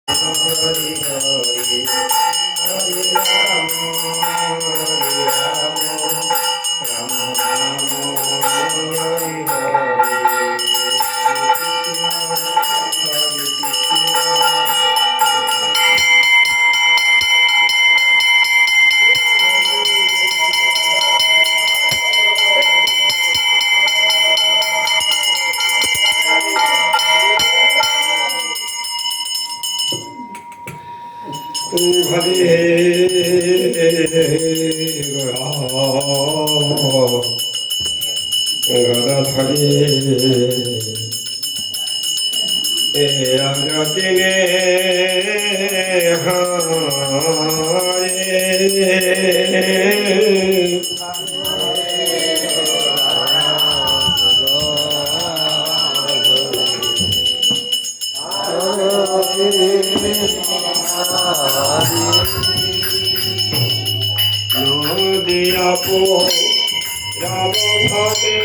হরি হরি হরি রাম রাম রাম হরি হরি হরে গদাধরে দিনে নদিয়া পো রাম ভাবে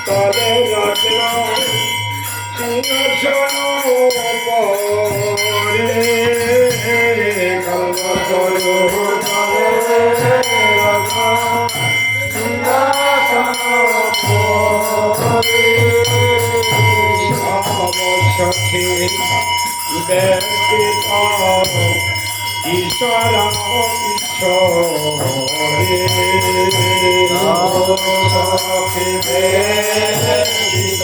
তলে রত্ন সিংহাসন পরে কল্পতর সখী ব্যক্তিত ঈশ্বর ঈশ্বরে সখী ব্যক্তিত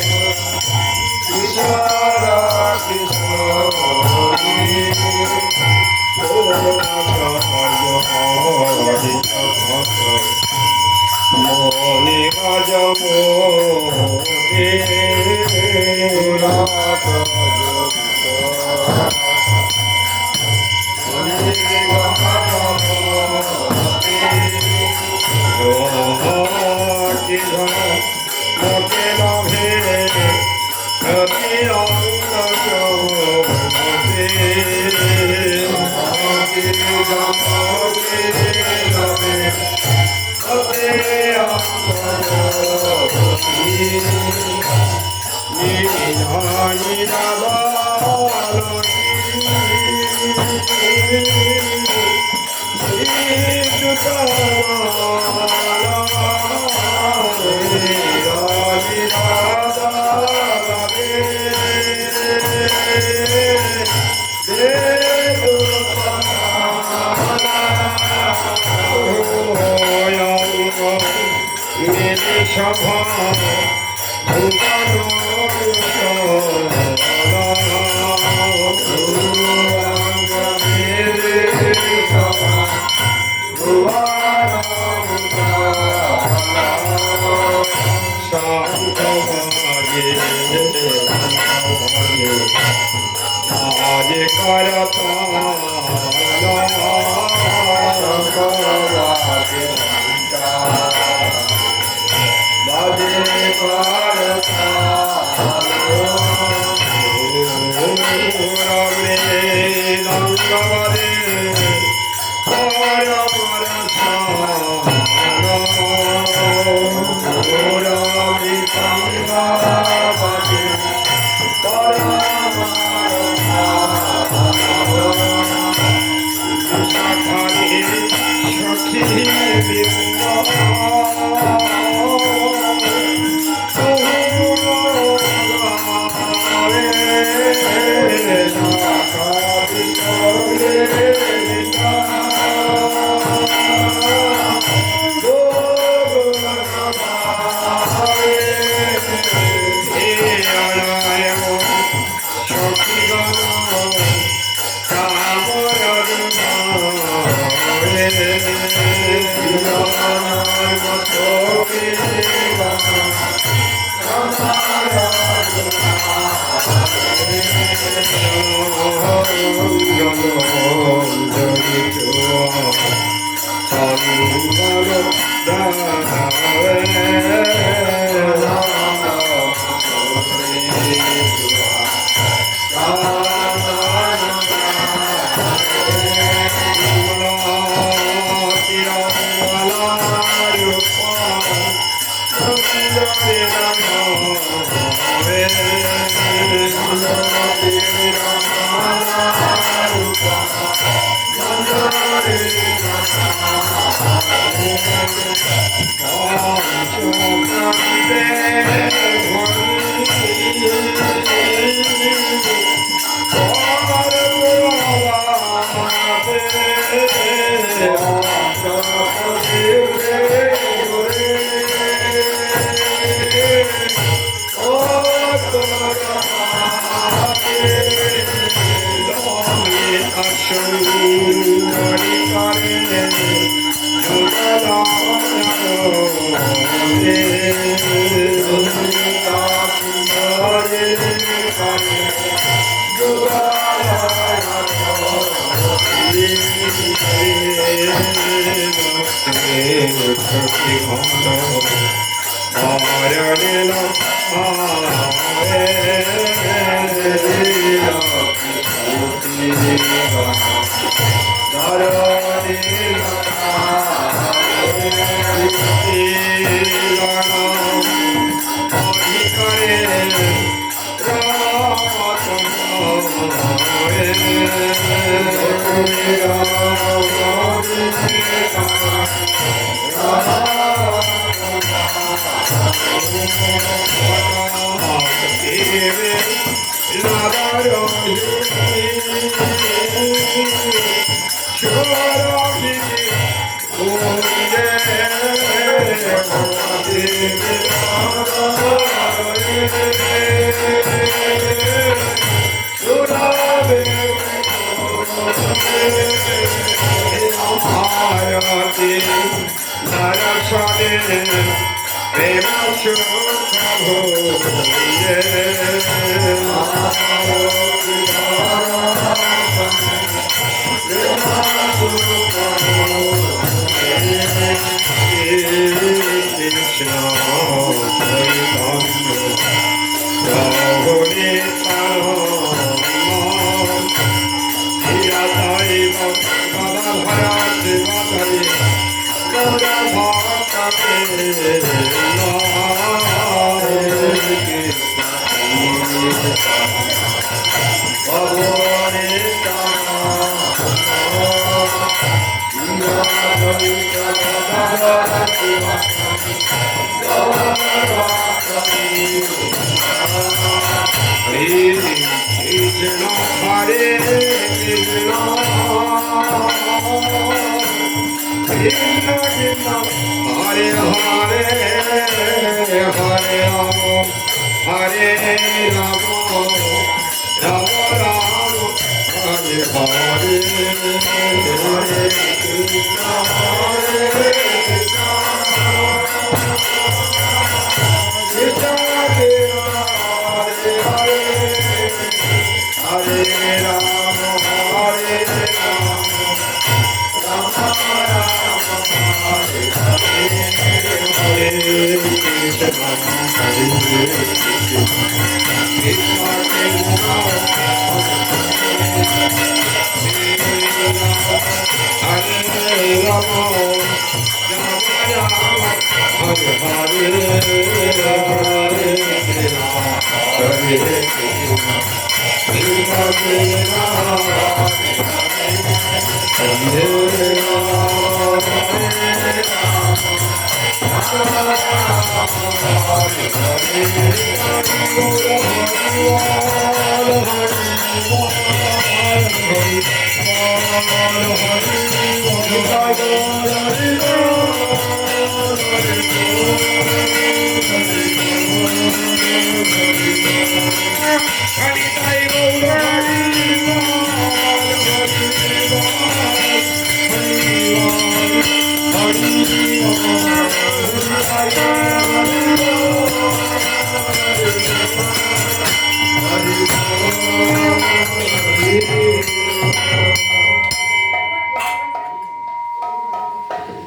ঈশ্বর মনে গজব মোটে নভে সভা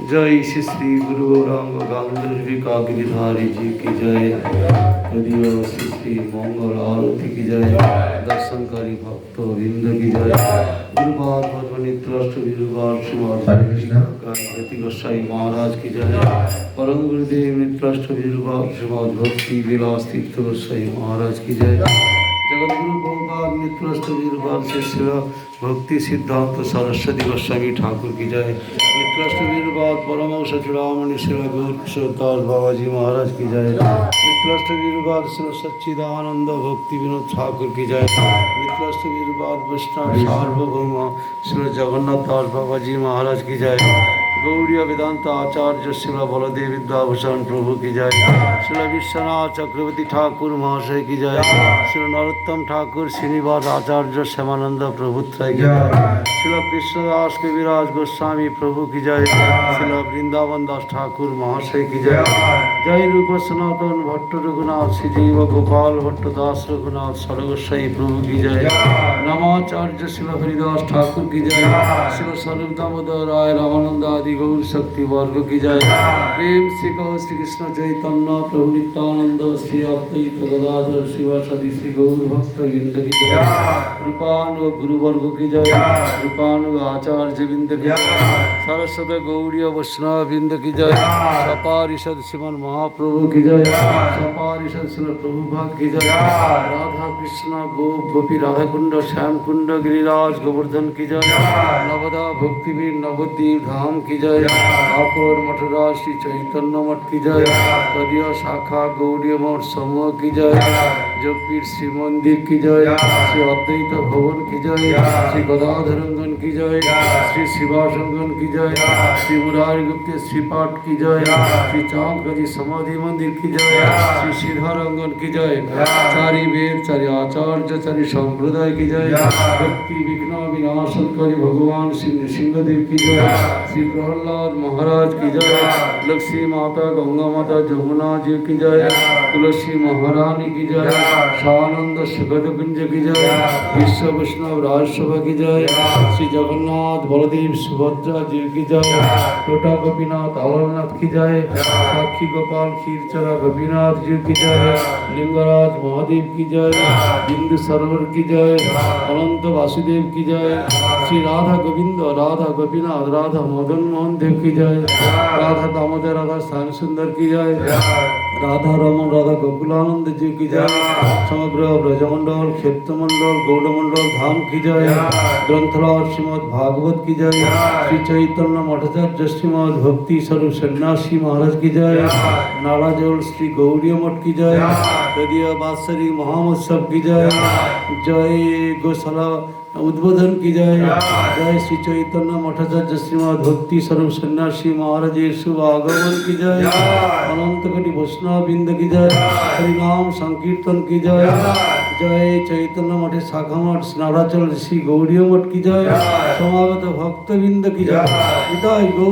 जय श्री श्री गुरु गौरांग गांधीका गिरिधारी जी की जय। हरिओ श्री श्री मंगल आरती की जय। दर्शनकारी भक्त वृंद की जय। गुरुपाद पद्म नित्राष्ट गुरुपाद श्रीमती गोसाई महाराज की जय। परम गुरुदेव नित्राष्ट गुरुपाद श्रीमद भक्ति विलास तीर्थ गोसाई महाराज की जय। जगतगुरु गोपाल नित्राष्ट गुरुपाद शिष्य भक्ति सिद्धांत सरस्वती गोस्वामी ठाकुर की जय। नित्राष्ट गुरुपाद परमहंस चूड़ामणि श्री गौरदास बाबा जी महाराज की जय। नित्राष्ट गुरुपाद श्री सच्चिदानंद भक्ति विनोद ठाकुर की जय। नित्राष्ट गुरुपाद वैष्णव सार्वभौम श्री जगन्नाथ दास बाबा जी महाराज की जय। गौड़ीय वेदांत आचार्य शिला बलदेव विद्याभूषण प्रभु की जय। शिला विश्वनाथ चक्रवर्ती ठाकुर महाशय की जय। शिला नरोत्तम ठाकुर श्रीनिवास आचार्य श्यामानंद प्रभु त्रय की जय। शिला कृष्णदास कविराज गोस्वामी प्रभु की जय। शिला वृंदावन दास ठाकुर महाशय की जय। जय रूप सनातन भट्ट रघुनाथ श्री जीव गोपाल भट्ट दास रघुनाथ सरगोसाई प्रभु की जय। नमाचार्य शिला हरिदास ठाकुर की जय। शिला स्वरूप दामोदर राय रामानंद आदि गौर शक्ति वर्ग की जय। प्रेम से कहो श्री कृष्ण चैतन्य प्रभु नित्यानंद श्री अद्वैत गदाधर शिवासादि श्री गौर भक्त वृंद की जय। कृपान गुरु वर्ग की जय। कृपान आचार्य वृंद की जय। सरस्वत गौड़ीय वैष्णव वृंद की जय। सपारिषद श्रीमन महाप्रभु की जय। सपारिषद श्री प्रभुपाद की जय। राधा कृष्ण गोप गोपी राधा कुंड श्याम कुंड गिरिराज गोवर्धन की जय। नवदा भक्तिवीर नवद्वीप धाम की जय। ठाकुर मठराज श्री चैतन्य मठ की जय। करिया शाखा गौड़ीय मठ समूह की जय। जगपीर श्री मंदिर की जय। श्री अद्वैत भवन की जय। श्री गदाधरंगन की जय। श्री शिवाशंगन की जय। श्री मुरारी गुप्त श्रीपाठ की जय। श्री चांदगरी समाधि मंदिर की जय। श्री सीधारंगन की जय। चारि वेद चारि आचार्य चारि संप्रदाय की जय। भक्ति विघ्न विनाशनकारी भगवान श्री नृसिंहदेव की जय। श्री प्रहलाद महाराज की जय। लक्ष्मी माता गंगा माता जमुना जी की जय। तुलसी महारानी की जय। सानंद सुगत कुंज की जय। विश्व वैष्णव राजसभा की जय। श्री जगन्नाथ बलदेव सुभद्रा जी की जय। टोटा गोपीनाथ अमरनाथ की जय। साक्षी गोपाल खीरचरा गोपीनाथ जी की जय। लिंगराज महादेव की जय। बिंदु सरोवर की जय। अनंत वासुदेव की जय। श्री राधा गोविंद राधा गोपीनाथ राधा मदन मोहन देव की जय। राधा दामोदर राधा श्याम सुंदर की जय। राधा रमन राधा गोकुलानंद जी की जय। समग्र ब्रजमंडल क्षेत्रमंडल गौड़मंडल धाम की जय। ग्रंथराज श्रीमद भागवत की जय। श्री चैतन्य मठाचार्य श्रीमद भक्ति स्वरूप सन्यासी महाराज की जय। नाराजल श्री गौड़ीय मठ की जय। हृदय बात्सरी महामहोत्सव की जय। जय गोशाला उद्बोधन की जय। जय श्री चैतन्य मठाचार्य श्रीमद भक्ति स्वरूप सन्यासी महाराज शुभ आगमन की जय। अनंत कोटि वैष्णव बिंद की जय। हरिनाम संकीर्तन की जय। जय चैतन्य मठे शाखा मठ नाराचल श्री गौड़ीय मठ की जय। समागत भक्त बिंद की जय। गौ